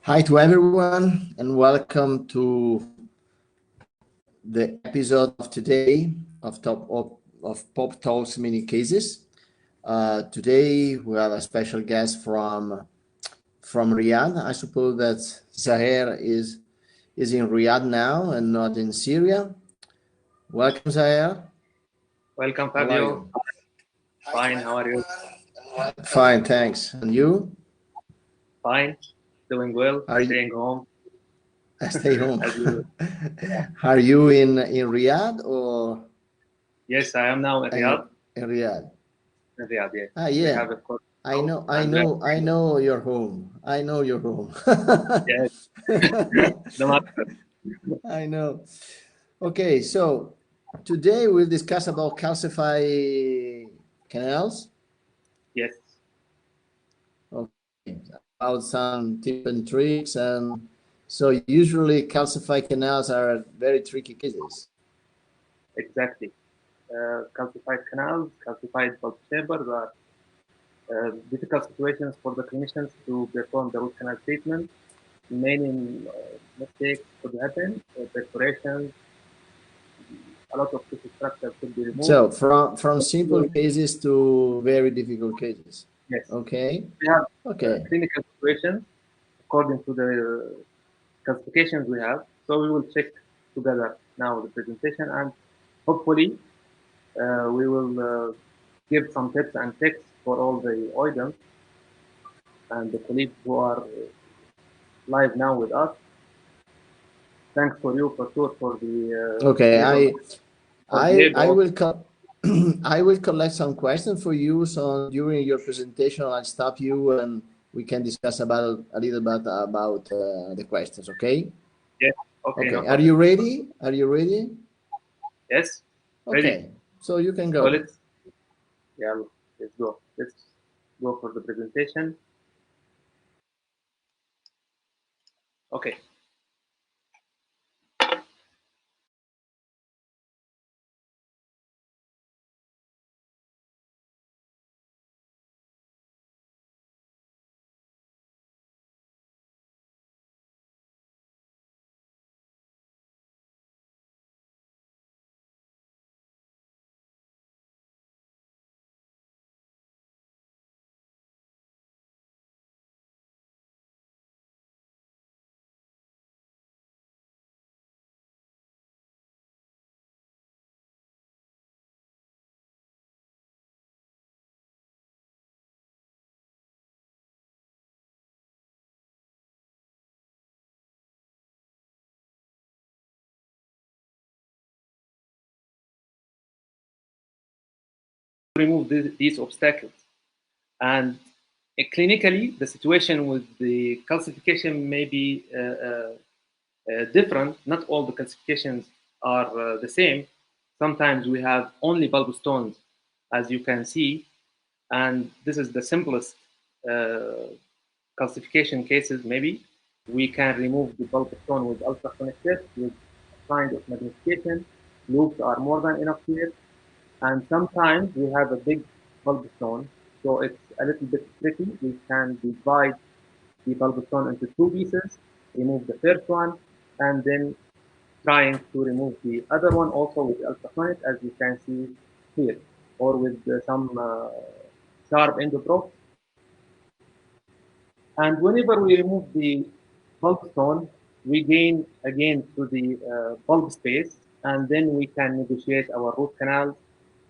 Hi to everyone, and welcome to the episode of today of Pop Talks Mini Cases. Today we have a special guest from Riyadh. I suppose that Zaher is in Riyadh now and not in Syria. Welcome, Zaher. Welcome, How are Fabio. you? Fine, how are you? Fine, thanks. And you? Fine, doing well, Are you staying home stay home? as usual. Are you in Riyadh or Yes, I am now in in, Riyadh. in Riyadh? In Riyadh, yes. Ah, We yeah. have a court I house know, I and we are know, I know your home. I know your home. yes, the master. I know. Okay, so today we'll discuss about calcify canals. Yes, Okay, about some tip and tricks, and so usually calcify canals are very tricky cases. exactly. Calcified canals, calcified bulb chambers are difficult situations for the clinicians to perform the root canal treatment. Many mistakes could happen, perforations, a lot of tissue structure could be removed. So from simple cases to very difficult cases. Yes, Okay, we have okay. clinical situations according to the classifications we have. So we will check together now the presentation, and hopefully we will give some tips and tricks for all the audience and the colleagues who are live now with us. Thanks for you for sure for the Okay, able for the I able. will I will collect some questions for you. So during your presentation, I'll stop you and we can discuss about a little bit about the questions. Okay. Yes. Okay. No Okay. Are problem. you ready? Are you ready? Yes. Ready. Okay. So you can So go. let's go. Let's go for the presentation. Okay. Remove these obstacles. And clinically, the situation with the calcification may be different. Not all the calcifications are the same. Sometimes we have only bulb stones, as you can see, and this is the simplest uh, calcification cases. Maybe we can remove the bulb stone with ultrasonic test with a kind of magnification. Loops are more than enough here, and sometimes we have a big bulb stone, so it's a little bit tricky. We can divide the bulb stone into two pieces, remove the first one, and then trying to remove the other one also with ultrasonic, as you can see here, or with some sharp endoprobe. And whenever we remove the bulb stone, we gain again to the bulb space, and then we can negotiate our root canals,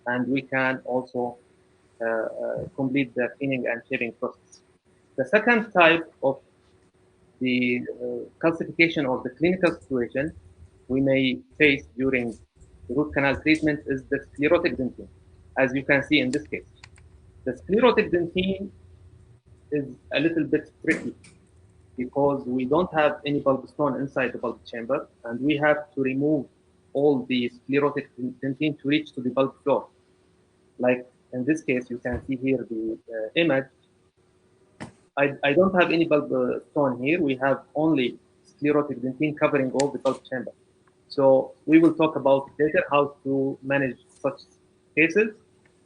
and we can also complete the cleaning and shaping process. The second type of the calcification of the clinical situation we may face during the root canal treatment is the sclerotic dentine, as you can see in this case. The sclerotic dentine is a little bit tricky because we don't have any bulb stone inside the bulb chamber, and we have to remove all the sclerotic dentine to reach to the bulb floor. Like in this case, you can see here the image. I don't have any bulb stone here. We have only sclerotic dentine covering all the bulb chamber. So we will talk about later how to manage such cases.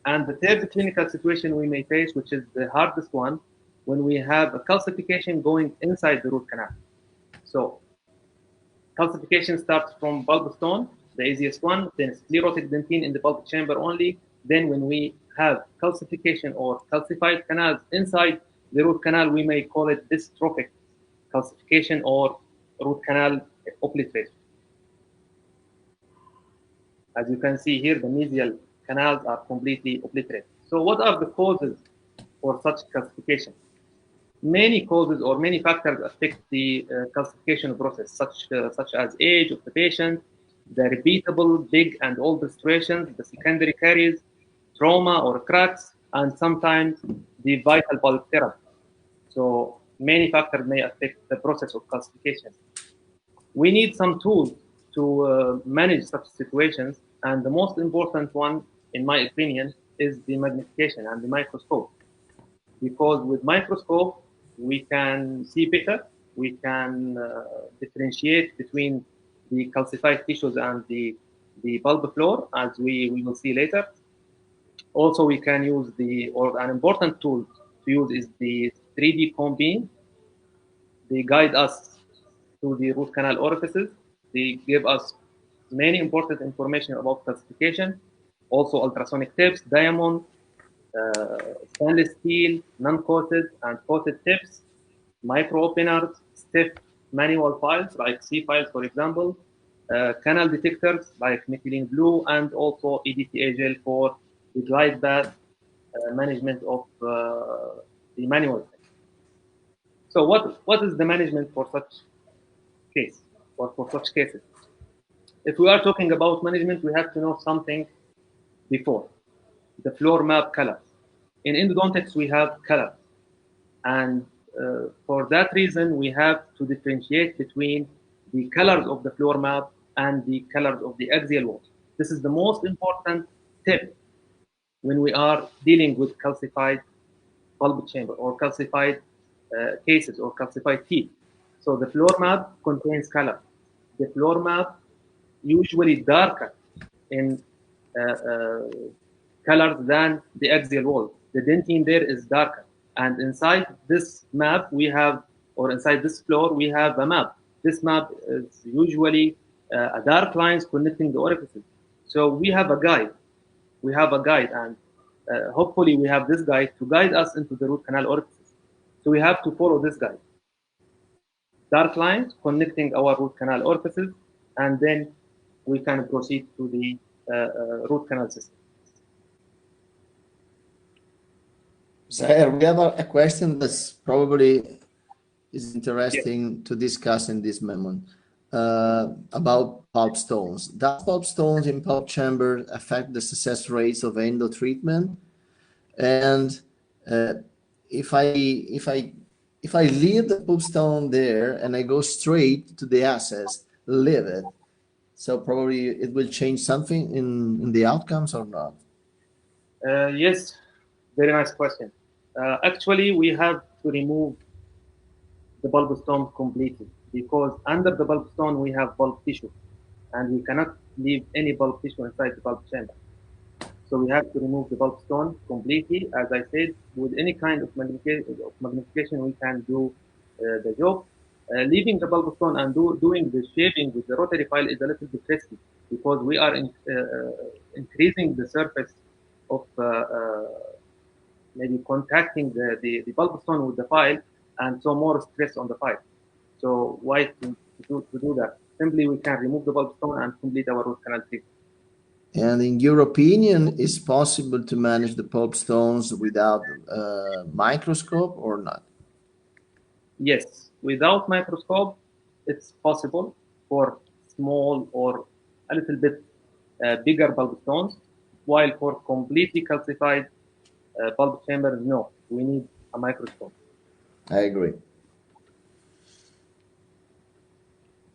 And the third clinical situation we may face, which is the hardest one, when we have a calcification going inside the root canal. So calcification starts from bulb stone, the easiest one, then sclerotic dentine in the bulb chamber only. Then when we have calcification or calcified canals inside the root canal, we may call it dystrophic calcification or root canal obliteration. As you can see here, the mesial canals are completely obliterated. So what are the causes for such calcification? Many causes or many factors affect the calcification process, such as age of the patient, the repeatable big and old restorations, the secondary caries, trauma or cracks, and sometimes the vital bulb therapy. So many factors may affect the process of calcification. We need some tools to manage such situations, and the most important one, in my opinion, is the magnification and the microscope. Because with microscope, we can see better, we can differentiate between the calcified tissues and the bulb floor, as we will see later. Also, we can use or an important tool to use is the 3D cone beam. They guide us to the root canal orifices. They give us many important information about calcification. Also, ultrasonic tips, diamond, stainless steel, non-coated and coated tips, micro openers, stiff manual files like C files, for example, canal detectors like methylene blue, and also EDTA gel for the glide path management of the manual. So what is the management for such case or for such cases? If we are talking about management, we have to know something before the floor map colors. In endodontics, we have colors, and for that reason, we have to differentiate between the colors of the floor map and the colors of the axial walls. This is the most important tip when we are dealing with calcified bulb chamber or calcified cases or calcified teeth. So the floor map contains color. The floor map usually darker in colors than the axial wall. The dentine there is darker. And inside this map, we have, or inside this floor, we have a map. This map is usually a dark lines connecting the orifices. So we have a guide. We have a guide, and hopefully we have this guide to guide us into the root canal orifices. So we have to follow this guide. Dark lines connecting our root canal orifices, and then we can proceed to the root canal system. Zaher, we have a question that's probably is Yes. interesting to discuss in this moment about pulp stones. Does pulp stones in pulp chamber affect the success rates of endo treatment? And uh, if I if I if I leave the pulp stone there and I go straight to the access, leave it, so probably it will change something in the outcomes or not? Yes, very nice question. Actually, we have to remove the bulb stone completely because under the bulb stone we have bulb tissue, and we cannot leave any bulb tissue inside the bulb chamber. So we have to remove the bulb stone completely. As I said, with any kind of magnification we can do the job. Leaving the bulb stone and doing the shaping with the rotary file is a little bit risky because we are increasing the surface of maybe contacting the bulb stone with the file, and so more stress on the file. So why to do that? Simply we can remove the bulb stone and complete our root canal treatment. And in your opinion, is possible to manage the pulp stones without a microscope or not? Yes, without microscope, it's possible for small or a little bit bigger bulb stones, while for completely calcified bulb chambers, no, we need a microscope. I agree.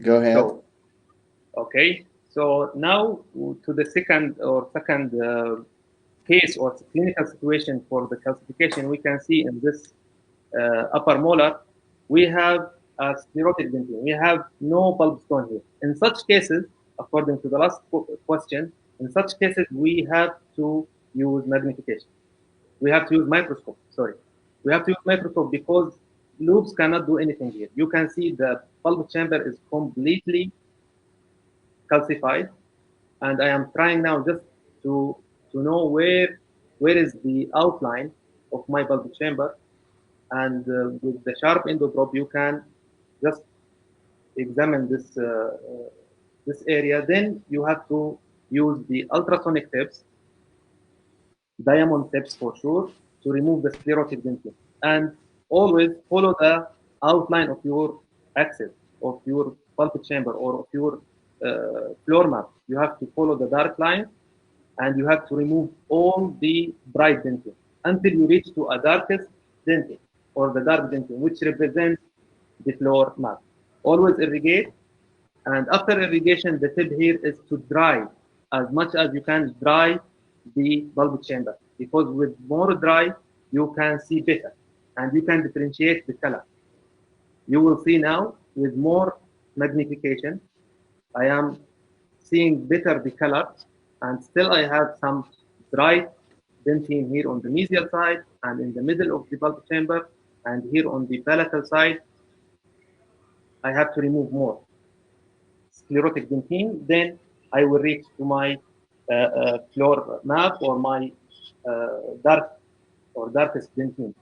Go ahead. So, okay, so now to the second case or clinical situation for the calcification, we can see in this upper molar, we have a sclerotic dentine. We have no bulb stone here. In such cases, according to the last question, in such cases, we have to use magnification. We have to use microscope, sorry. We have to use microscope because loops cannot do anything here. You can see the bulb chamber is completely calcified, and I am trying now just to know where is the outline of my bulb chamber, and with the sharp endoprobe you can just examine this area. Then you have to use the ultrasonic tips, diamond tips for sure, to remove the sclerotic dentin. And always follow the outline of your axis, of your pulpit chamber, or of your floor map. You have to follow the dark line, and you have to remove all the bright dentin until you reach to a darkest dentin, or the dark dentin, which represents the floor map. Always irrigate, and after irrigation, the tip here is to dry as much as you can dry the bulb chamber, because with more dry, you can see better and you can differentiate the color. You will see now with more magnification, I am seeing better the color, and still I have some bright dentine here on the mesial side and in the middle of the bulb chamber, and here on the palatal side, I have to remove more sclerotic dentine. Then I will reach to my floor map, or my dark or darkest dentine,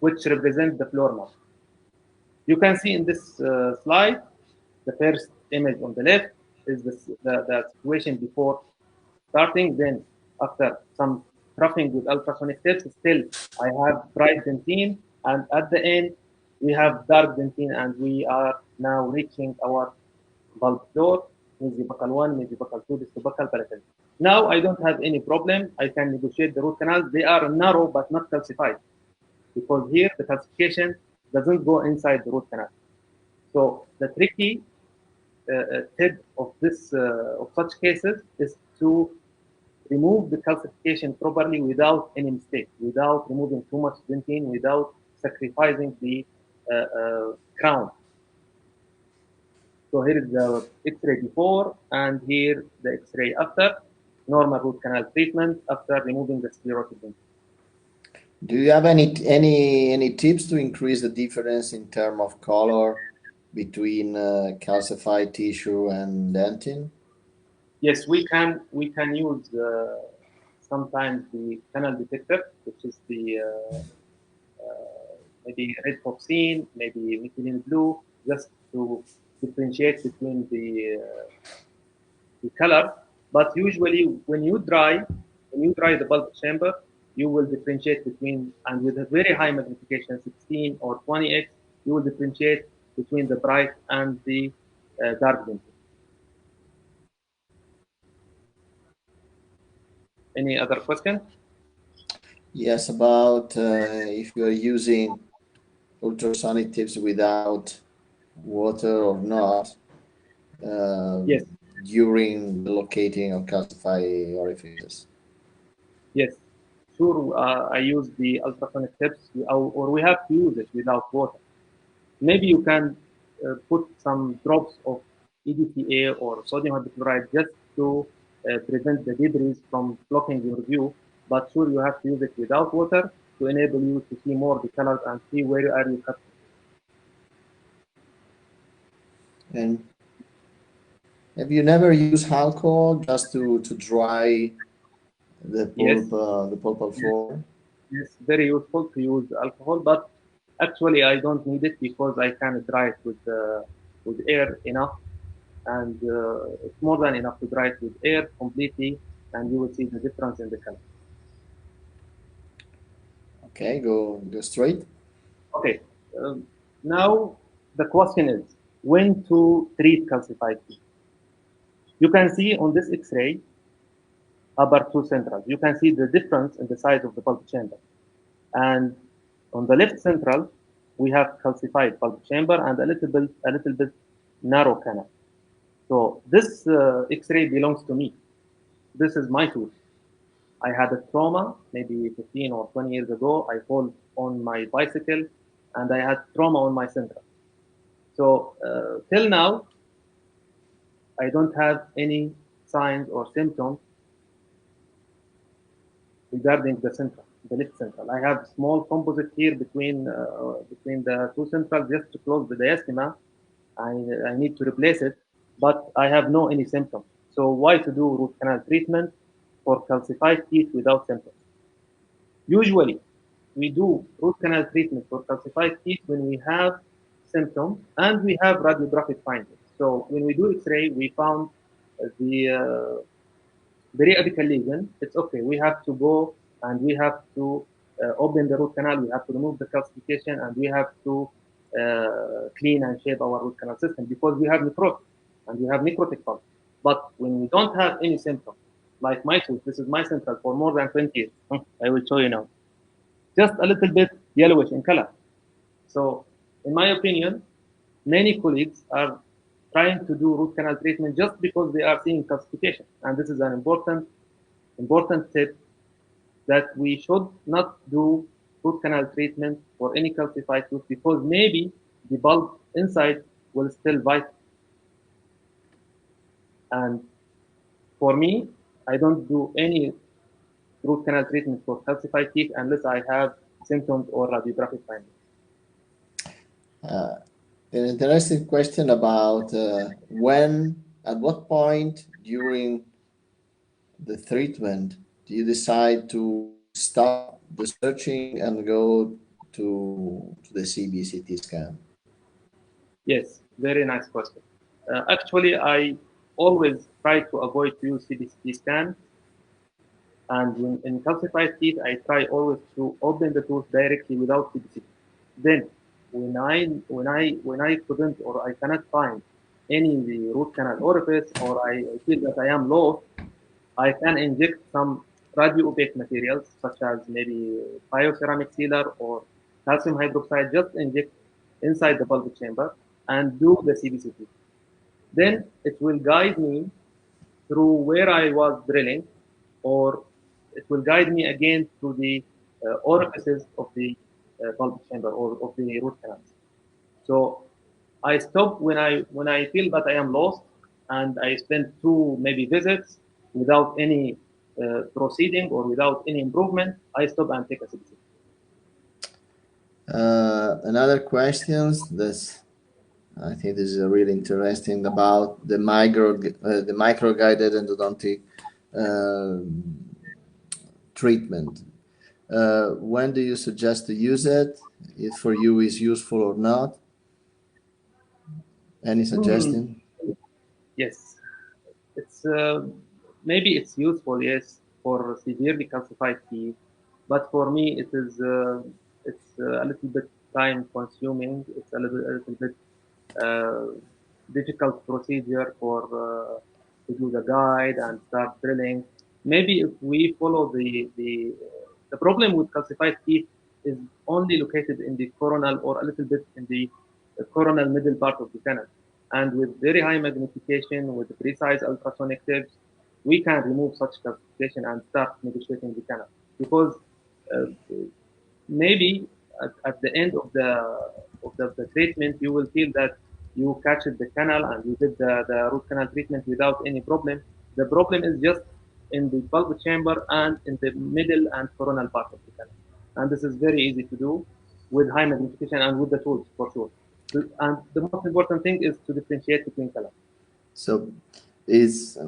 which represents the floor map. You can see in this slide, the first image on the left is the situation before starting. Then after some roughing with ultrasonic tips, still I have bright dentine, and at the end we have dark dentine, and we are now reaching our bulb floor, mesiobuccal 1, mesiobuccal 2, distobuccal, palatal. Now I don't have any problem. I can negotiate the root canals. They are narrow but not calcified, because here the calcification doesn't go inside the root canal. So the tricky tip of this of such cases is to remove the calcification properly without any mistake, without removing too much dentine, without sacrificing the crown. So here is the X-ray before, and here the X-ray after. Normal root canal treatment after removing the sclerotic dentine. Do you have any tips to increase the difference in terms of color between calcified tissue and dentin? Yes, we can use sometimes the canal detector, which is the maybe red foxine, maybe methylene blue, just to differentiate between the color. But usually, when you dry the bulb chamber, you will differentiate between, and with a very high magnification, 16 or 20x, you will differentiate between the bright and the dark dentin. Any other question? Yes, about if you are using ultrasonic tips without water or not Yes, during the locating of calcified orifices. yes. Sure, I use the ultrasonic tips, or we have to use it without water. Maybe you can put some drops of EDTA or sodium hydrochloride just to prevent the debris from blocking your view. But sure, you have to use it without water to enable you to see more the colors and see where are you cutting. And have you never used alcohol just to dry Yes, the pulpal yes, floor? yes, very useful to use alcohol, but actually I don't need it because I can dry it with air enough, and it's more than enough to dry it with air completely, and you will see the difference in the color. Okay, go straight. Okay, um, now the question is when to treat calcified teeth. You can see on this X-ray upper two central. You can see the difference in the size of the pulp chamber, and on the left central we have calcified pulp chamber and a little bit narrow canal. So this X-ray belongs to me. This is my tool. I had a trauma maybe 15 or 20 years ago. I fall on my bicycle, and I had trauma on my central. So till now, I don't have any signs or symptoms regarding the central. the left central. I have small composite here between the two centrals just to close the diastema. I need to replace it, but I have no any symptoms. So why to do root canal treatment for calcified teeth without symptoms? Usually, we do root canal treatment for calcified teeth when we have symptoms and we have radiographic findings. So when we do X-ray, we found the periapical lesion. It's okay. We have to go and we have to open the root canal. We have to remove the calcification and we have to clean and shape our root canal system because we have necrosis and we have necrotic pulse. But when we don't have any symptoms, like my tooth, this is my central for more than 20 years. I will show you now. Just a little bit yellowish in color. So, in my opinion, many colleagues are trying to do root canal treatment just because they are seeing calcification. And this is an important tip that we should not do root canal treatment for any calcified tooth because maybe the bulb inside will still bite. And for me, I don't do any root canal treatment for calcified teeth unless I have symptoms or radiographic findings. Uh, an interesting question about at what point during the treatment do you decide to stop the searching and go to the CBCT scan? Yes, very nice question. Actually, I always try to avoid to use CBCT scan, and when in calcified teeth, I try always to open the tooth directly without CBCT. Then, when I couldn't or I cannot find any the root canal orifice or I feel that I am lost, I can inject some radio-opaque materials such as maybe bioceramic sealer or calcium hydroxide, just inject inside the bulb chamber and do the CBCT. Then it will guide me through where I was drilling, or it will guide me again to the orifices of the bulb chamber or of the root canals. So I stop when I feel that I am lost, and I spend two maybe visits without any proceeding or without any improvement. I stop and take a CBC. Another questions this I think this is a really interesting about the micro guided endodontic uh, treatment. When do you suggest to use it? If for you is useful or not? Any Hmm. suggestion? Yes, it's maybe it's useful, yes, for severely calcified teeth, but for me it's a little bit time consuming. It's a little bit uh, difficult procedure for to do the guide and start drilling. Maybe if we follow the problem with calcified teeth is only located in the coronal or a little bit in the coronal middle part of the canal. And with very high magnification, with precise ultrasonic tips, we can remove such calcification and start negotiating the canal. Because uh, maybe at the end of the treatment, you will feel that you catch the canal and you did the root canal treatment without any problem. The problem is just in the bulb chamber and in the middle and coronal part of the canal. And this is very easy to do with high magnification and with the tools for sure. And the most important thing is to differentiate between colors. So is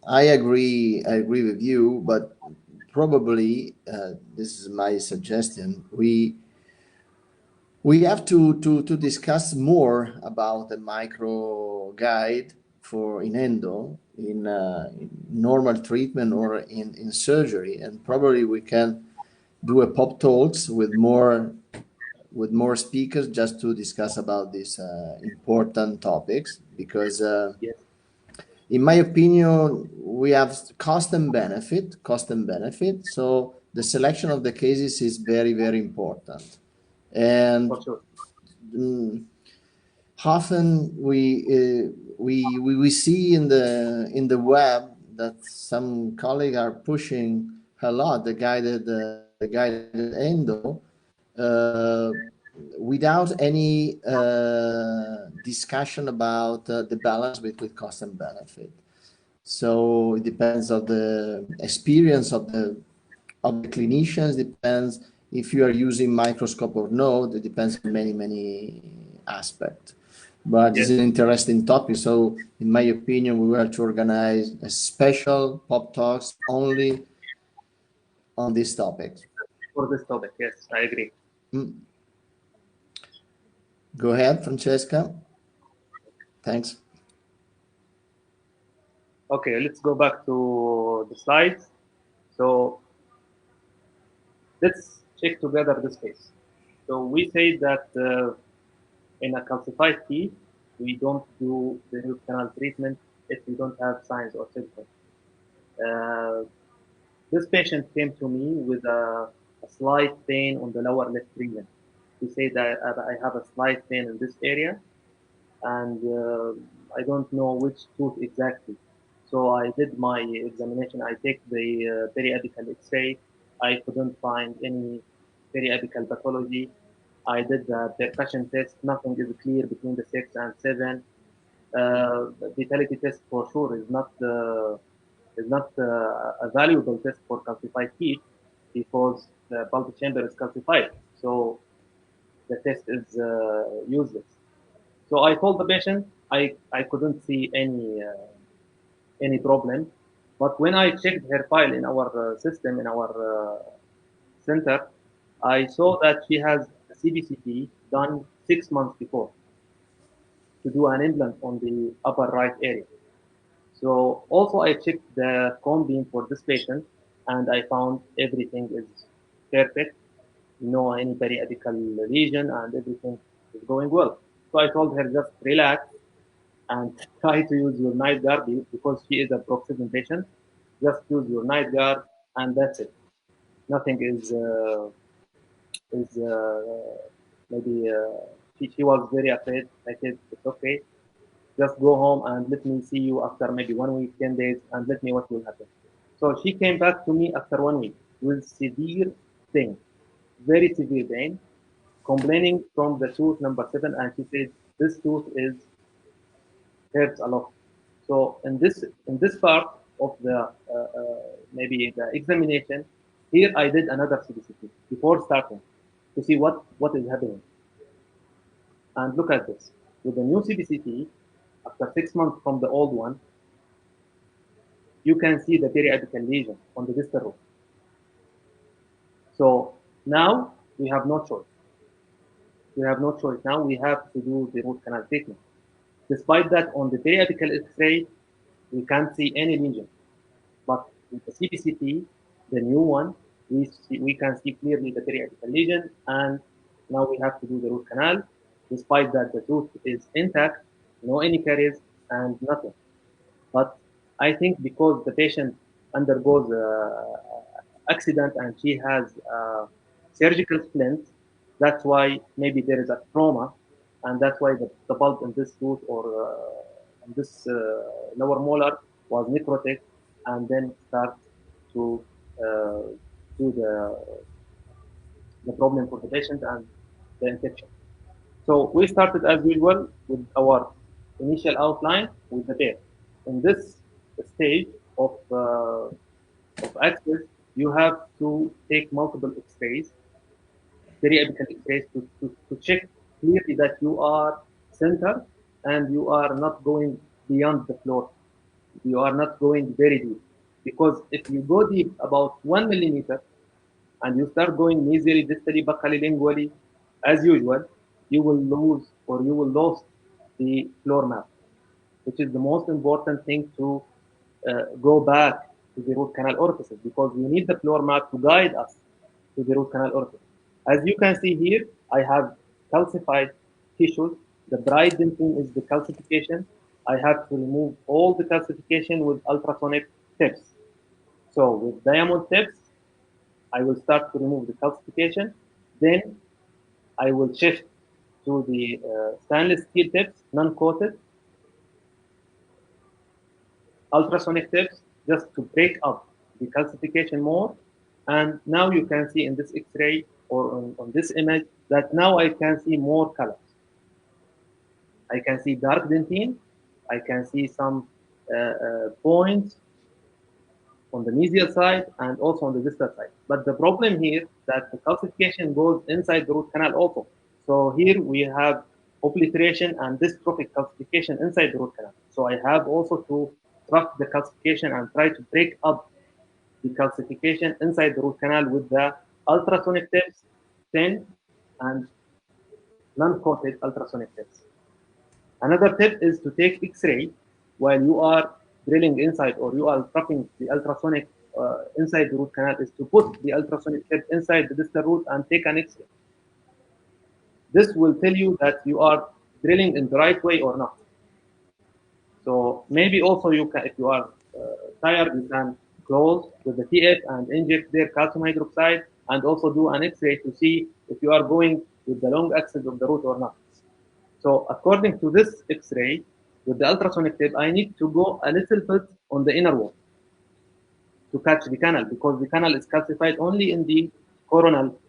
I agree with you, but probably this is my suggestion. We have to discuss more about the micro guide for in endo in normal treatment or in surgery, and probably we can do a pop talks with more speakers just to discuss about these important topics because Yes, in my opinion we have cost and benefit, so the selection of the cases is very important. for And sure. mm, often we see in the web that some colleagues are pushing a lot the guided endo uh, without any discussion about the balance between cost and benefit. So it depends on the experience of the clinicians, depends if you are using microscope or not. It depends on many, many aspects. But this Yes, is an interesting topic. So, in my opinion, we were to organize a special pop talks only on this topic. for this topic. Yes, I agree. Mm. Go ahead, Francesca. Thanks. Okay, let's go back to the slides. So let's check together this case. So we say that in a calcified teeth, we don't do the root canal treatment if we don't have signs or symptoms. Uh, this patient came to me with a slight pain on the lower left region. He said that I have a slight pain in this area, and I don't know which tooth exactly. So I did my examination. I take the periapical X-ray. I couldn't find any periapical pathology. I did the percussion test. Nothing is clear between the 6 and 7. Vitality test for sure is not a valuable test for calcified teeth because the pulp chamber is calcified. So the test is useless. So I told the patient I couldn't see any problem, but when I checked her file in our system in our center, I saw that she has a CBCT done 6 months before to do an implant on the upper right area. So also I checked the cone beam for this patient, and I found everything is perfect, no any periapical lesion, and everything is going well. So I told her just relax and try to use your night guard because she is a bruxism patient. Just use your night guard, and that's it. Nothing is maybe she was very afraid. I said it's okay. Just go home and let me see you after maybe 1 week, 10 days, and let me what will happen. So she came back to me after 1 week with severe pain, very severe pain, complaining from the tooth number 7, and she said this tooth is hurts a lot. So in this part of the maybe the examination, here I did another CBCT before starting to see what is happening. And look at this. With the new CBCT, after 6 months from the old one, you can see the periapical lesion on the distal root. So now we have no choice. We have no choice. Now we have to do the root canal treatment. Despite that, on the periapical X-ray, we can't see any lesion. But with the CBCT, the new one, we can see clearly the periapical lesion, and now we have to do the root canal. Despite that, the tooth is intact, no any caries, and nothing. But I think because the patient undergoes accident and she has surgical splint, that's why maybe there is a trauma, and that's why the bulb in this tooth or in this lower molar was necrotic, and then start to uh, do the problem for the patient and the infection. So we started as usual with our initial outline with the pair. In this stage of access, you have to take multiple X-rays, periapical X-rays, to check clearly that you are centered and you are not going beyond the floor. You are not going very deep. Because if you go deep about 1 millimeter, and you start going nasally, distally, buccally, lingually, as usual, you will lose or you will lose the floor map, which is the most important thing to go back to the root canal orifices because we need the floor map to guide us to the root canal orifice. As you can see here, I have calcified tissues. The bright dentine is the calcification. I have to remove all the calcification with ultrasonic tips. So with diamond tips, I will start to remove the calcification. Then I will shift to the stainless steel tips, non-coated, ultrasonic tips, just to break up the calcification more. And now you can see in this X-ray or on this image that now I can see more colors. I can see dark dentine. I can see some points on the mesial side and also on the distal side. But the problem here that the calcification goes inside the root canal also. So here we have obliteration and dystrophic calcification inside the root canal. So I have also to track the calcification and try to break up the calcification inside the root canal with the ultrasonic tips, thin and non-coated ultrasonic tips. Another tip is to take X-ray while you are drilling inside or you are tracking the ultrasonic inside the root canal is to put the ultrasonic tip inside the distal root and take an X-ray. This will tell you that you are drilling in the right way or not. So maybe also you can, if you are tired, you can close with the TF and inject their calcium hydroxide and also do an X-ray to see if you are going with the long axis of the root or not. So according to this X-ray, with the ultrasonic tip, I need to go a little bit on the inner wall to catch the canal because the canal is calcified only in the coronal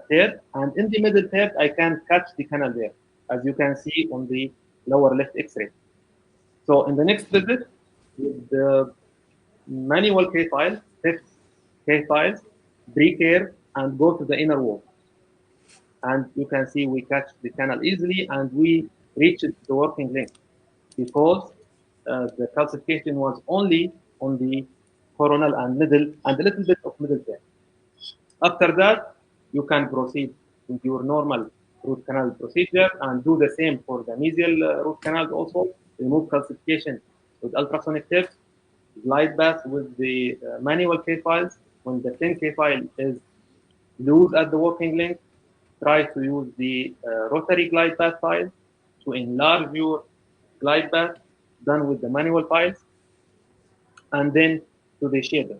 third, and in the middle third, I can catch the canal there, as you can see on the lower left X-ray. So in the next visit, with the manual K file, fifth K files, pre-care, and go to the inner wall. And you can see we catch the canal easily and we reached the working length because the calcification was only on the coronal and middle and a little bit of middle there. After that, you can proceed with your normal root canal procedure and do the same for the mesial root canal also. Remove calcification with ultrasonic tips, glide path with the manual K files. When the 10K file is loose at the working length, try to use the rotary glide path file to enlarge your glide path done with the manual files, and then to the shaping.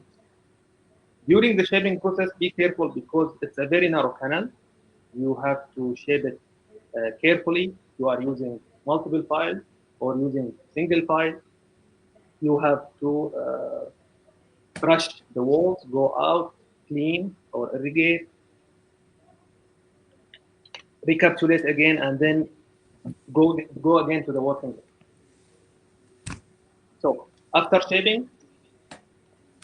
During the shaping process, be careful because it's a very narrow canal. You have to shape it carefully. You are using multiple files or using single file. You have to brush the walls, go out, clean or irrigate, recapitulate again, and then go again to the working. So after shaping,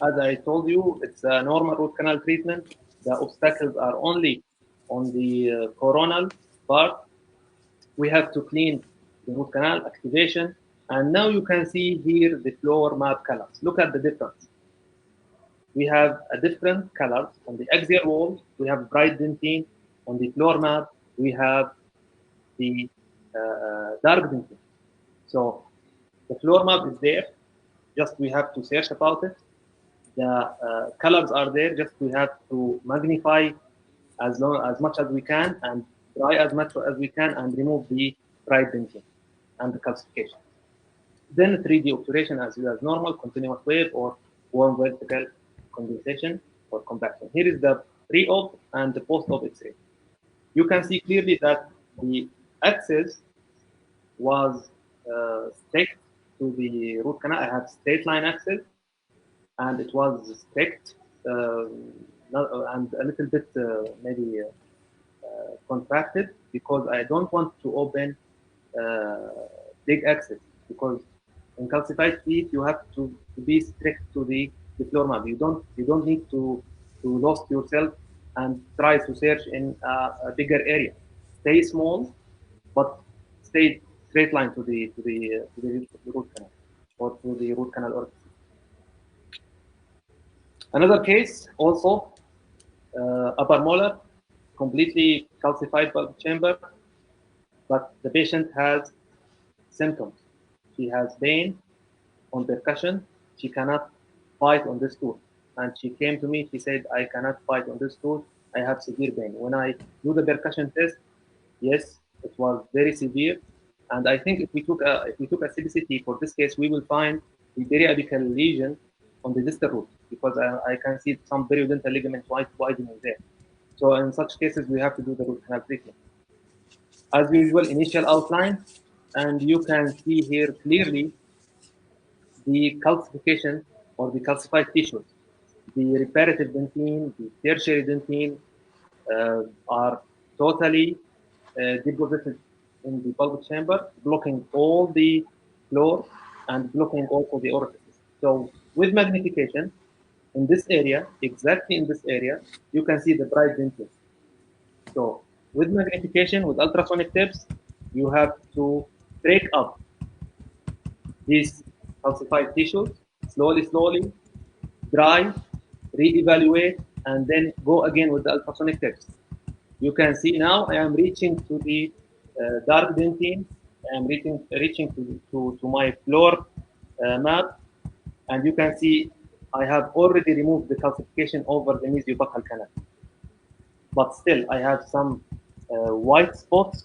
as I told you, it's a normal root canal treatment. The obstacles are only on the coronal part. We have to clean the root canal activation. And now you can see here the floor map colors. Look at the difference. We have a different colors. On the axial wall, we have bright dentine. On the floor map, we have the dark dentine. So the floor map is there. Just we have to search about it. The colors are there. Just we have to magnify as much as we can and dry as much as we can and remove the bright dentine and the calcification. Then 3D obturation as normal, continuous wave or warm vertical condensation or compaction. Here is the pre-op and the post-op X-ray. You can see clearly that the axis was strict to the root canal. I have straight line axis and it was strict and a little bit maybe contracted because I don't want to open big axis because in calcified teeth you have to be strict to the floor map. You don't need to lost yourself and try to search in a bigger area. Stay small, but stay straight line to the root canal or to the root canal orifice. Another case also upper molar, completely calcified bulb chamber, but the patient has symptoms. She has pain on percussion. She cannot fight on this tooth. And she came to me, she said, I cannot fight on this tooth. I have severe pain. When I do the percussion test, yes, it was very severe. And I think if we took a CBCT for this case, we will find the periapical lesion on the distal root because I can see some periodontal ligament widening there. So in such cases, we have to do the root canal treatment. As usual, initial outline, and you can see here clearly the calcification or the calcified tissues. The reparative dentine, the tertiary dentine are totally deposited in the bulb chamber, blocking all the floor and blocking also the orifices. So with magnification, in this area, exactly in this area, you can see the bright dentures. So with magnification, with ultrasonic tips, you have to break up these calcified tissues slowly, slowly, dry, re-evaluate, and then go again with the ultrasonic tips. You can see now I am reaching to the dark dentine. I am reaching to my floor map, and you can see I have already removed the calcification over the mesiobuccal canal. But still, I have some white spots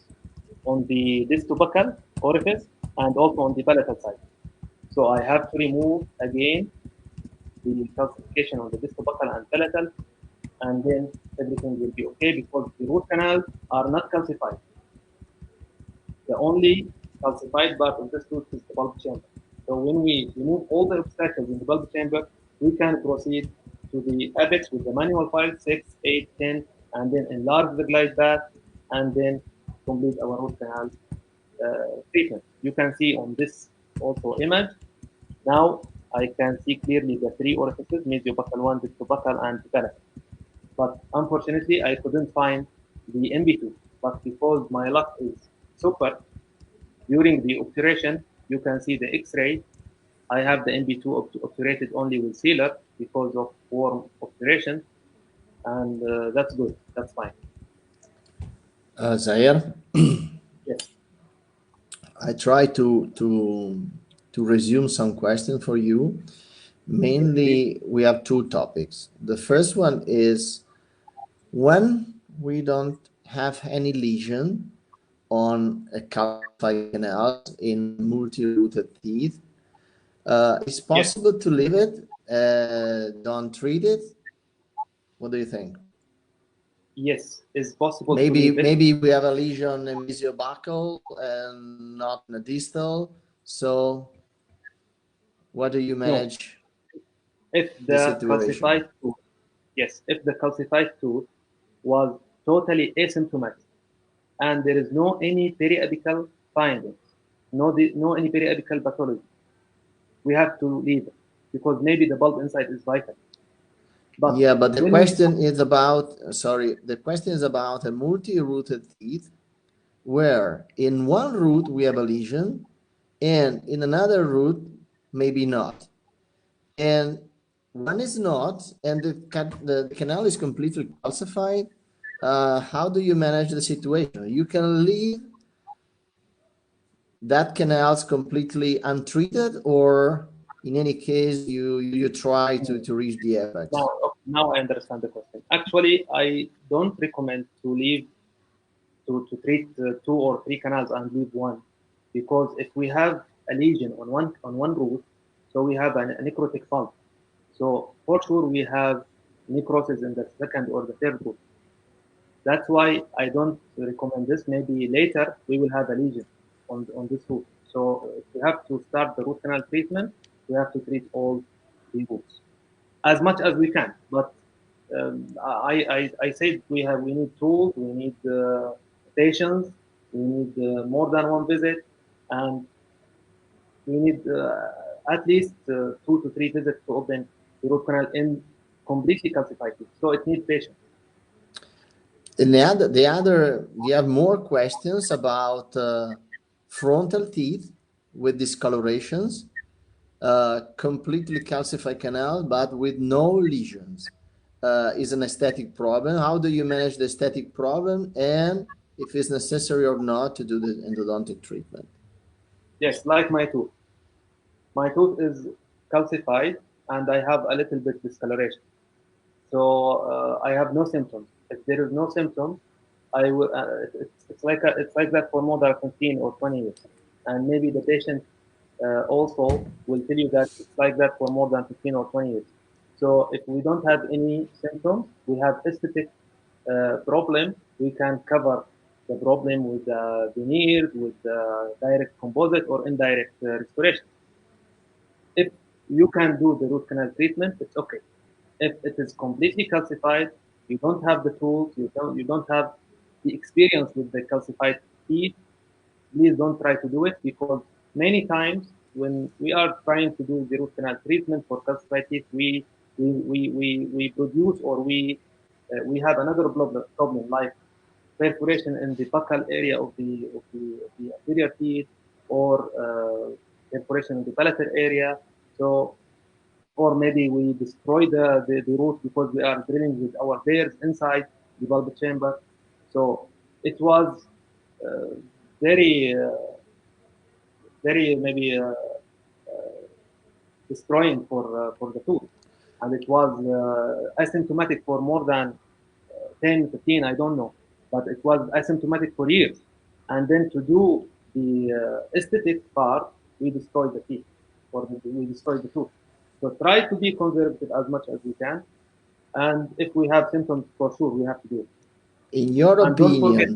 on the distobuccal orifice and also on the palatal side. So I have to remove again the calcification on the distobuccal and palatal, and then everything will be okay because the root canals are not calcified. The only calcified part of this tooth is the bulb chamber. So when we remove all the obstacles in the bulb chamber, we can proceed to the apex with the manual file 6, 8, 10, and then enlarge the glide path, and then complete our root canal treatment. You can see on this also image. Now I can see clearly the three orifices, mesiobuccal 1, distobuccal, and palatal. But unfortunately, I couldn't find the MB2. But because my luck is super, during the obturation, you can see the X-ray. I have the MB2 obturated only with sealer because of warm obturation, and that's good. That's fine. Zaher, Yes. I try to resume some questions for you. Yes, please. Mainly, we have two topics. The first one is when we don't have any lesion on a calcified canals in multi-rooted teeth, it's Yes. possible to leave it, don't treat it. What do you think? Yes. It's possible to Maybe leave it. maybe we have a lesion in mesiobuccal and not in the distal. So what do you No. manage If the the situation? calcified tooth, yes, if the calcified tooth was totally asymptomatic and there is no any periapical findings, no any periapical pathology, we have to leave it because maybe the bulb inside is vital. But Yeah, but the when we question is about, sorry, the question is about a multi-rooted teeth where in one root we have a lesion and in another root maybe not. And one is not, and the canal is completely calcified. How do you manage the situation? You can leave that canals completely untreated, or in any case, you try to reach the now apex. now I understand the question. Actually, I don't recommend to leave to treat two or three canals and leave one, because if we have a lesion on one root, so we have a necrotic bulb. So for sure we have necrosis in the second or the third root. That's why I don't recommend this. Maybe later we will have a lesion on this root. So if we have to start the root canal treatment, we have to treat all the roots as much as we can. But I said we need tools, we need patience, we need more than one visit, and we need at least 2 to 3 visits to open the root canal in completely calcified teeth. So it needs patience. And you have more questions about frontal teeth with discolorations, completely calcified canal, but with no lesions. Is an aesthetic problem. How do you manage the aesthetic problem, and if it's necessary or not to do the endodontic treatment? Yes, like my tooth. My tooth is calcified and I have a little bit discoloration. So I have no symptoms. If there is no symptom, I will. It's like that for more than 15 or 20 years, and maybe the patient also will tell you that it's like that for more than 15 or 20 years. So if we don't have any symptoms, we have aesthetic problem, we can cover the problem with veneers, with direct composite or indirect restoration. If you can do the root canal treatment, it's okay. If it is completely calcified, you don't have the tools, you don't have the experience with the calcified teeth, please don't try to do it, because many times when we are trying to do the root canal treatment for calcified teeth, we we produce or we have another problem like perforation in the buccal area of the anterior teeth or perforation in the palatal area. So, or maybe we destroy the root because we are drilling with our bears inside the bulb chamber. So it was uh, very, very maybe destroying for the tooth. And it was asymptomatic for more than 10, 15, I don't know. But it was asymptomatic for years. And then to do the aesthetic part, we destroyed the teeth, or we destroyed the tooth. So try to be conservative as much as we can. And if we have symptoms, for sure, we have to do it. In your And don't forget,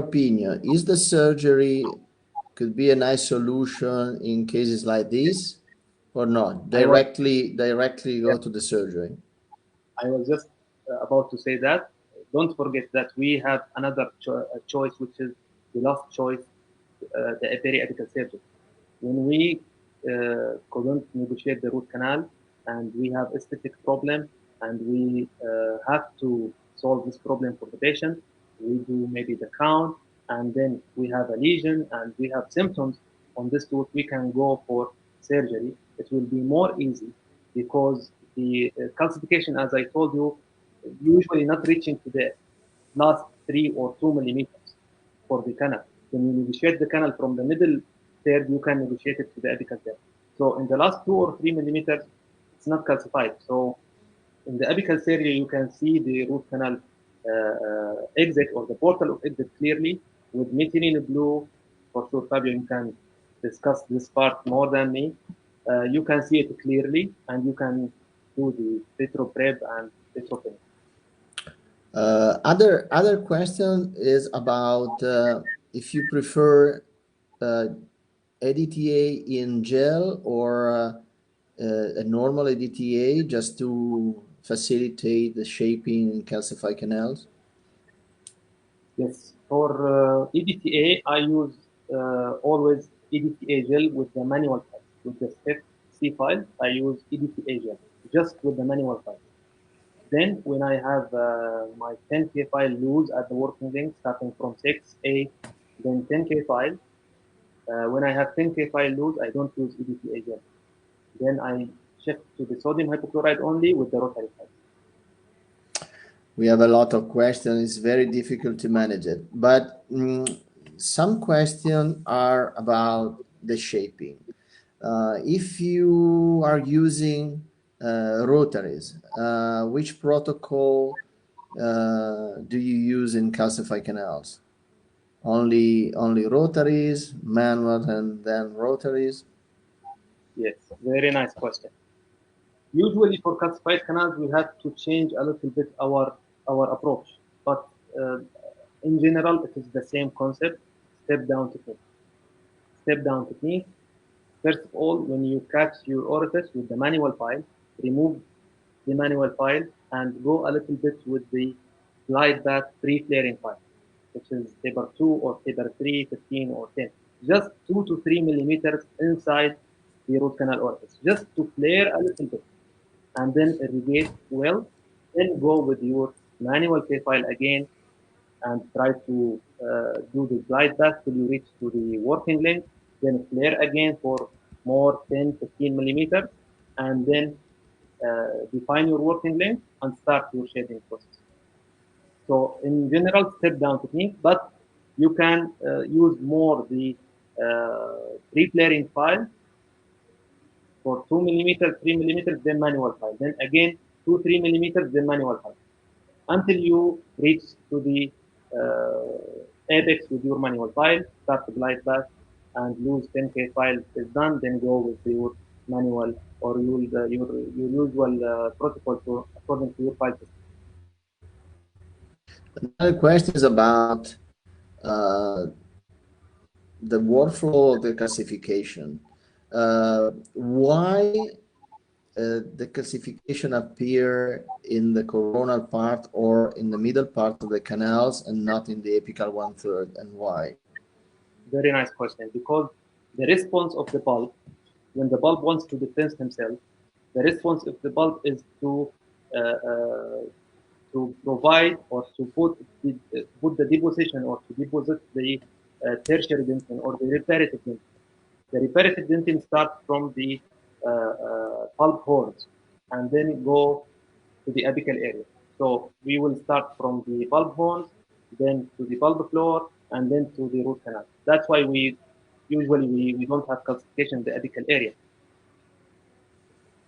opinion, is the surgery could be a nice solution in cases like this or not? I was Directly go yes, to the surgery. I was just about to say that. Don't forget that we have another choice, which is the last choice, the periapical surgery. When we couldn't negotiate the root canal and we have aesthetic problem and we have to solve this problem for the patient, we do maybe the crown and then we have a lesion and we have symptoms on this tooth, we can go for surgery. It will be more easy because the calcification, as I told you, usually not reaching to the last 3 or 2 millimeters for the canal. When you negotiate the canal from the middle third, you can negotiate it to the apical third. So in the last 2 or 3 millimeters, it's not calcified. So in the apical surgery, you can see the root canal exit or the portal of exit clearly with methylene blue. For sure, Fabio, you can discuss this part more than me. You can see it clearly, and you can do the retroprep and retropin. Other question is about if you prefer uh, ADTA in gel or a normal ADTA just to facilitate the shaping in calcified canals. Yes, for EDTA, I use always EDTA gel with the manual file. With the step C file, I use EDTA gel just with the manual file. Then, when I have my 10K file loose at the working length, starting from 6, 8, then 10K file. When I have 10K file loose, I don't use EDTA gel. Then I shift to the sodium hypochlorite only with the rotary file. We have a lot of questions. It's very difficult to manage it, but some questions are about the shaping. If you are using rotaries, which protocol do you use in calcified canals? Only rotaries, manual, and then rotaries? Yes, very nice question. Usually for calcified canals, we have to change a little bit our approach, but uh, in general, it is the same concept. Step down technique. Step down technique. First of all, when you catch your orifice with the manual file, remove the manual file and go a little bit with the glide back pre-flaring file, which is taper 2 or taper 3, 15 or 10. Just 2 to 3 millimeters inside the root canal orifice, just to flare a little bit and then irrigate well. Then go with your manual K file again and try to do the glide path till you reach to the working length. Then flare again for more 10, 15 millimeters, and then define your working length and start your shading process. So in general, step down technique, but you can use more the pre-flaring file for 2 millimeters, 3 millimeters, then manual file. Then again, 2, 3 millimeters, then manual file until you reach to the apex with your manual file, start to glide back and lose 10K file is done, then go with your manual or your usual protocol to, according to your file system. Another question is about uh, the workflow of the calcification. Why the calcification appear in the coronal part or in the middle part of the canals and not in the apical one third, and why? Very nice question, because the response of the bulb, when the bulb wants to defend himself, The response of the bulb is to provide or to put the deposition or to deposit the tertiary dentin or the reparative dentin. The reparative dentin starts from the pulp horns and then go to the apical area. So we will start from the pulp horns, then to the pulp floor, and then to the root canal. That's why we usually we don't have calcification in the apical area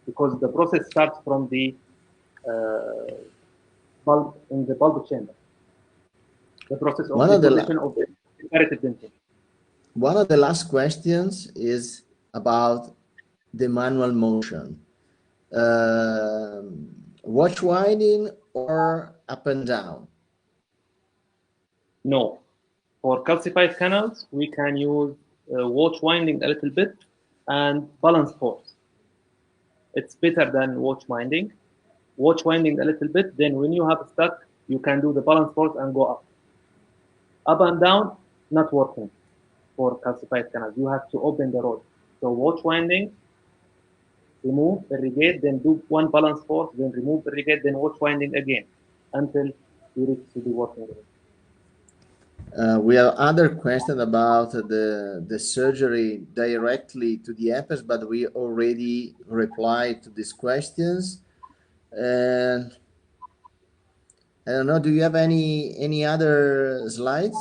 because the process starts from the uh, bulb in the bulb chamber. The process of One of the deposition of the reparative dentin. one of the last questions is about the manual motion. Watch winding or up and down? No. For calcified canals, we can use watch winding a little bit and balance force. It's better than watch winding. Watch winding a little bit, then when you have stuck, you can do the balance force and go up. Up and down, not working for calcified canals. You have to open the road. So watch winding, remove, irrigate, then do one balance force, then remove, irrigate, then watch winding again until you reach to the working road. We have other question about the surgery directly to the EPS, but we already replied to these questions. And I don't know, do you have any other slides?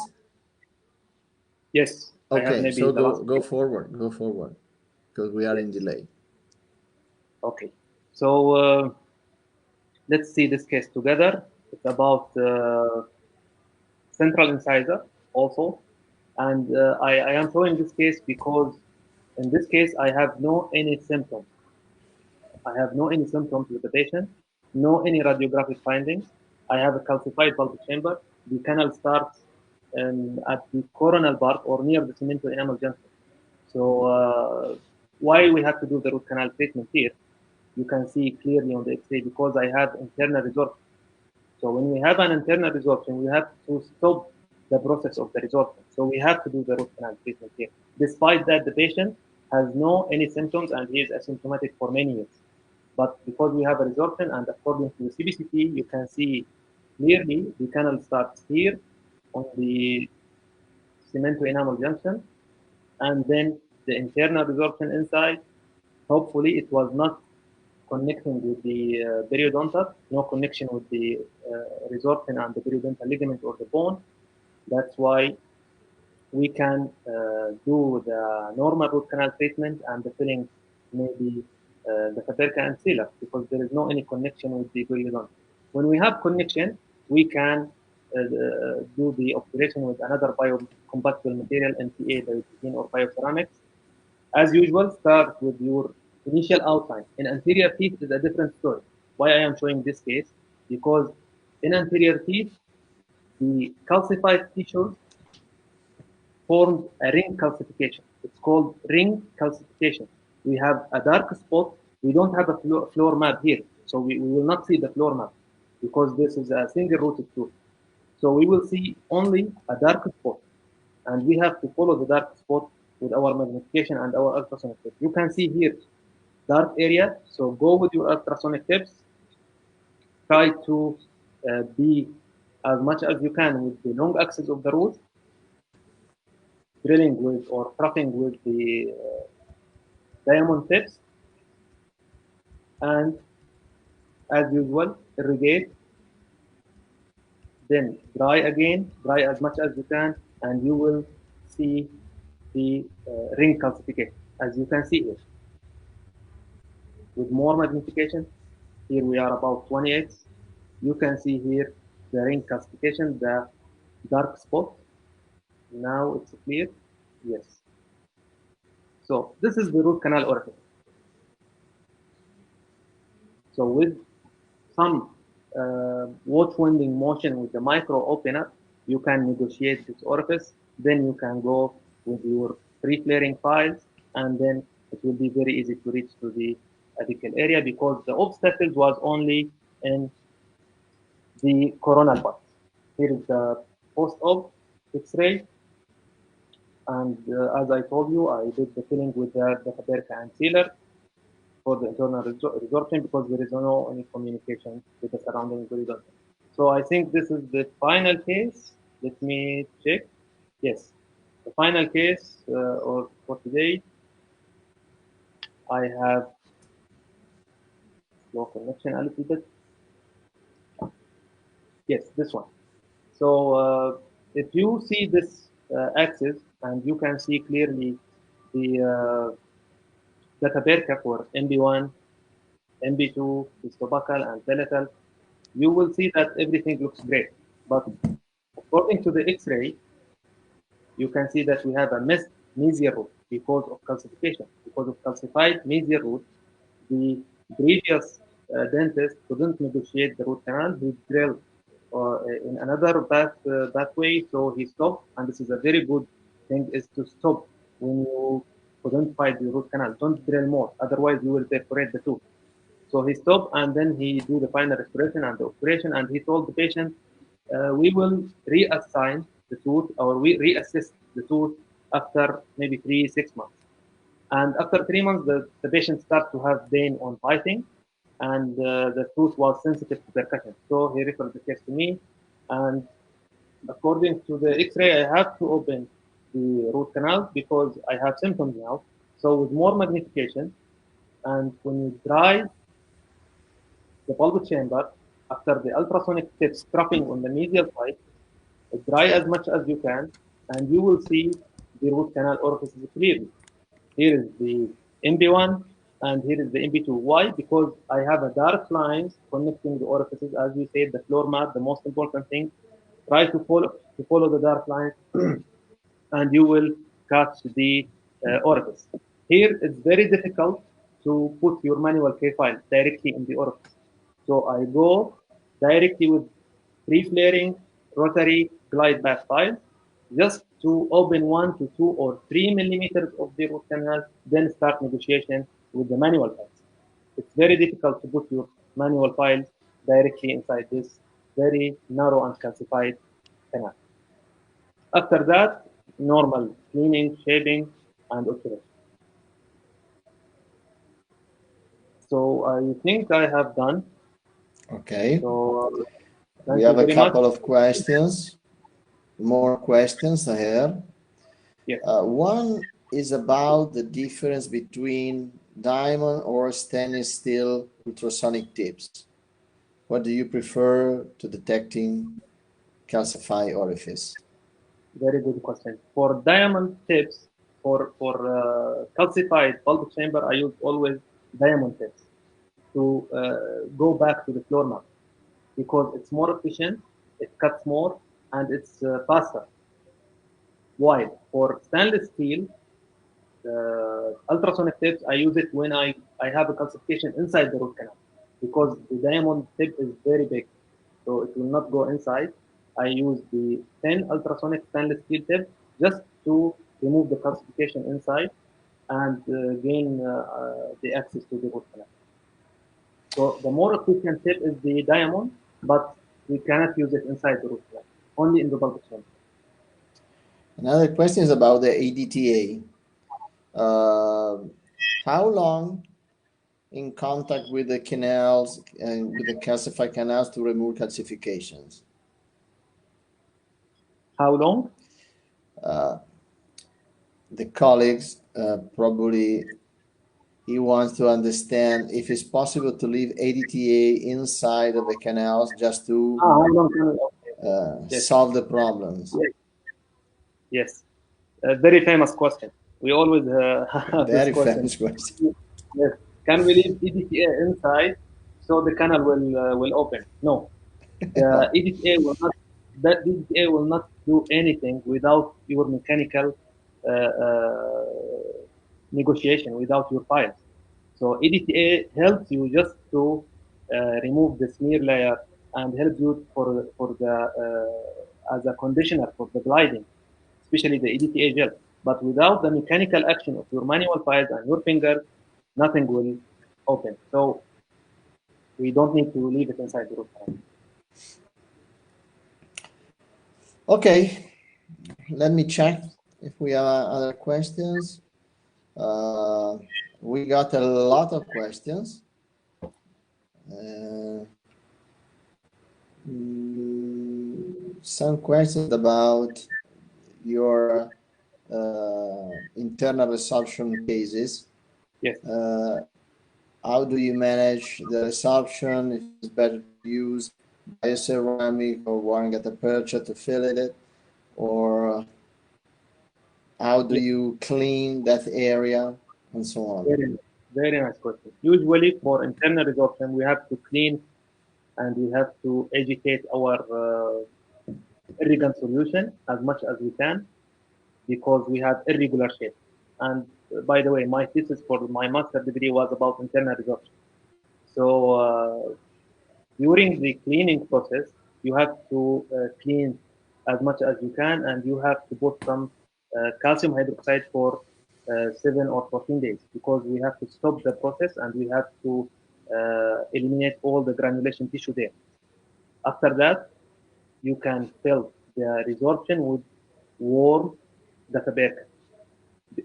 Yes, I have Okay, maybe so the last. go forward, because we are in Yes. delay. Okay. So let's see this case together. It's about central incisor also. And I am showing this case because in this case, I have no any symptoms. I have no any symptoms with the patient, no any radiographic findings. I have a calcified bulb chamber. The canal starts at the coronal part or near the cemento enamel junction. So why we have to do the root canal treatment here? You can see clearly on the X-ray because I have internal resorption. So when we have an internal resorption, we have to stop the process of the resorption. So we have to do the root canal treatment here. Despite that, the patient has no any symptoms and he is asymptomatic for many years. But because we have a resorption and according to the CBCT, you can see clearly the canal starts here on the cemento enamel junction and then the internal resorption inside. Hopefully, it was not connecting with the periodontal, no connection with the resorption and the periodontal ligament or the bone. That's why we can do the normal root canal treatment and the filling maybe the caperca and sealer because there is no any connection with the periodontal. When we have connection, we can do the operation with another biocompatible material, NCA, biotin, or bioceramics. As usual, start with your initial outline. In anterior teeth is a different story. Why I am showing this case? Because in anterior teeth, the calcified tissues formed a ring calcification. It's called ring calcification. We have a dark spot. We don't have a floor map here. So we will not see the floor map because this is a single rooted tooth. So we will see only a dark spot. And we have to follow the dark spot with our magnification and our ultrasonic tips. You can see here dark area. So go with your ultrasonic tips. Try to be as much as you can with the long axis of the root, drilling with or troughing with the diamond tips, and as usual, irrigate, then dry again, dry as much as you can, and you will see the ring calcification, as you can see here. With more magnification, here we are about 20x. You can see here the ring calcification, the dark spot. Now it's clear. Yes. So this is the root canal orifice. So with some watch winding motion with the micro opener, you can negotiate this orifice. Then you can go with your free flaring files, and then it will be very easy to reach to the apical area because the obstacles was only in the coronal part. Here is the post-op X-ray, and as I told you, I did the filling with the caperca and sealer. for the internal resorption because there is no any communication with the surrounding horizon. So I think this is the final case. Let me check. Yes, the final case or for today, I have slow connection a little bit. Yes, this one. So if you see this axis and you can see clearly the data perca for MB1, MB2, histobuccal and palatal, you will see that everything looks great. But according to the X-ray, you can see that we have a missed mesial root because of calcification. Because of calcified mesial root, the previous dentist couldn't negotiate the root canal. He drilled in another pathway, so he stopped. And this is a very good thing: is to stop when you couldn't find the root canal. Don't drill more, otherwise you will perforate the tooth. So he stopped, and then he do the final restoration and the operation. And he told the patient, we will reassign the tooth or we reassess the tooth after maybe 3 6 months. And after 3 months, the patient started to have pain on biting, and the tooth was sensitive to percussion. So he referred the case to me, and according to the X-ray, I have to open the root canal because I have symptoms now. So with more magnification, and when you dry the bulb chamber after the ultrasonic tips trapping on the medial side, dry as much as you can, and you will see the root canal orifices clearly. Here is the MB1 and here is the MB2. Why? Because I have a dark lines connecting the orifices. As we said, the floor mat, the most important thing. Try to follow the dark lines, and you will catch the orifice. Here, it's very difficult to put your manual K file directly in the orifice. So I go directly with free-flaring rotary glide path files just to open 1 to 2 or 3 millimeters of the root canal, then start negotiation with the manual files. It's very difficult to put your manual files directly inside this very narrow and calcified canal. After that, normal cleaning, shaping, and operation. So I think I have done. Okay. So We thank you have a very much. couple of questions, more questions here. Yes. One is about the difference between diamond or stainless steel ultrasonic tips. What do you prefer to detecting calcified orifice? Very good question. For diamond tips, for calcified bulb chamber, I use always diamond tips to go back to the floor mat because it's more efficient, it cuts more, and it's faster. While for stainless steel, ultrasonic tips, I use it when I have a calcification inside the root canal because the diamond tip is very big, so it will not go inside. I use the thin ultrasonic stainless steel tip just to remove the calcification inside and gain the access to the root canal. So the more efficient tip is the diamond, but we cannot use it inside the root canal, only in the bulb chamber. Another question is about the ADTA. How long in contact with the canals and with the calcified canals to remove calcifications? How long? The colleagues probably he wants to understand if it's possible to leave ADTA inside of the canals just to How long can we? Okay. Yes. solve the problems. Yes. Yes. A very famous question. We always have this Very question. famous question. Yes. Can we leave EDTA inside so the canal will open? No. The EDTA will not. That EDTA will not do anything without your mechanical negotiation, without your files. So EDTA helps you just to remove the smear layer and help you for the as a conditioner for the gliding, especially the EDTA gel. But without the mechanical action of your manual files and your fingers, nothing will open. So we don't need to leave it inside the root canal. Okay, let me check if we have other questions. Uh, we got a lot of questions. Uh, some questions about your internal resorption cases. Yes. Uh, how do you manage the resorption? If it's better to use bioceramic or wiring at aperture to fill it, or how do Yes. you clean that area, and so on. Very, very nice question. Usually for internal resorption, we have to clean and we have to educate our irrigant solution as much as we can because we have irregular shape. And by the way, my thesis for my master degree was about internal resorption. So during the cleaning process, you have to clean as much as you can, and you have to put some calcium hydroxide for 7 or 14 days because we have to stop the process and we have to eliminate all the granulation tissue there. After that, you can fill the resorption with warm databaker.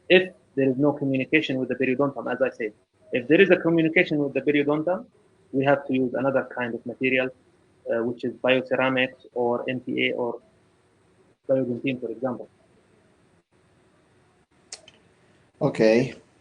If there is no communication with the periodontum, as I said, if there is a communication with the periodontum, we have to use another kind of material, which is bioceramics or MPA or biodentine, for example. Okay.